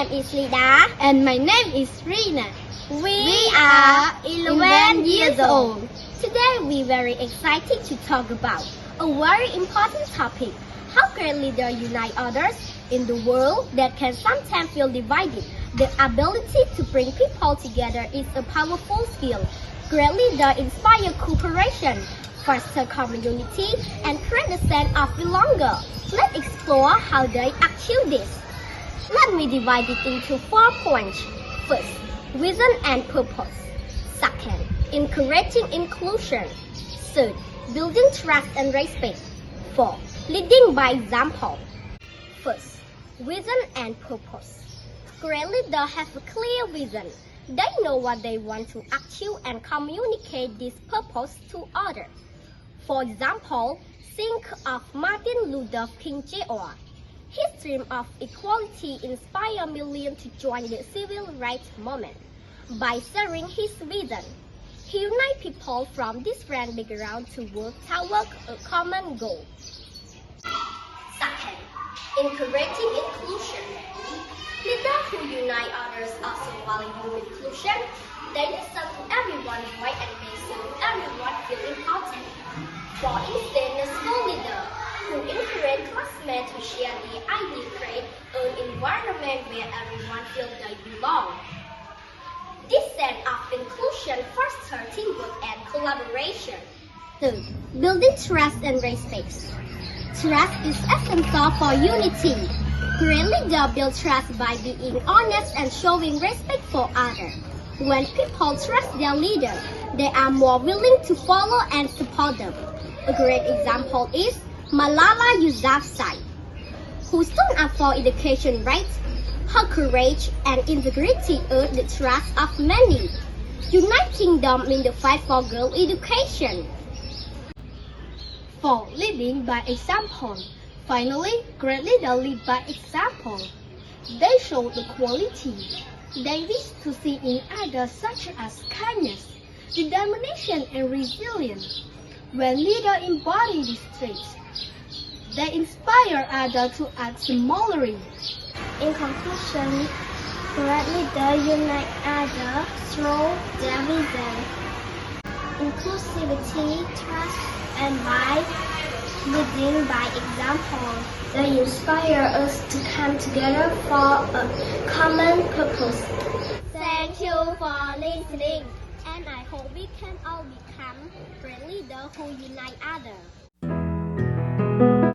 name is Lida. And my name is Rina. We are 11 years old. Today we are very excited to talk about a very important topic. How great leaders unite others in the world that can sometimes feel divided. The ability to bring people together is a powerful skill. Great leaders inspire cooperation, foster community, and create a sense of belonging. Let's explore how they achieve this. Let me divide it into 4 points. First, vision and purpose. Second, encouraging inclusion. Third, building trust and respect. Fourth, leading by example. First, vision and purpose. Great leaders have a clear vision. They know what they want to achieve and communicate this purpose to others. For example, think of Martin Luther King Jr. His dream of equality inspired millions to join the civil rights movement. By sharing his vision, he united people from different backgrounds to work toward a common goal. Second, encouraging inclusion. Leaders who unite others also value inclusion. They listen to everyone's voice and make sure everyone feels important. For instance, a school leader who encourages classmates to share their ideas creates an environment where everyone feels they belong. This sense of inclusion fosters teamwork and collaboration. Third, building trust and respect. Trust is essential for unity. Great leaders build trust by being honest and showing respect for others. When people trust their leader, they are more willing to follow and support them. A great example is Malala Yousafzai, who stood up for education rights. Her courage and integrity earned the trust of many, uniting them in the fight for girl education. 4. Leading by example. Finally, great leaders lead by example. They show the quality they wish to see in others, such as kindness, determination, and resilience. When leaders embody these traits, they inspire others to act similarly. In conclusion, great leaders unite others through their vision, inclusivity, trust, and by leading by example. They inspire us to come together for a common purpose. Thank you for listening, and I hope we can all become great leaders who unite others.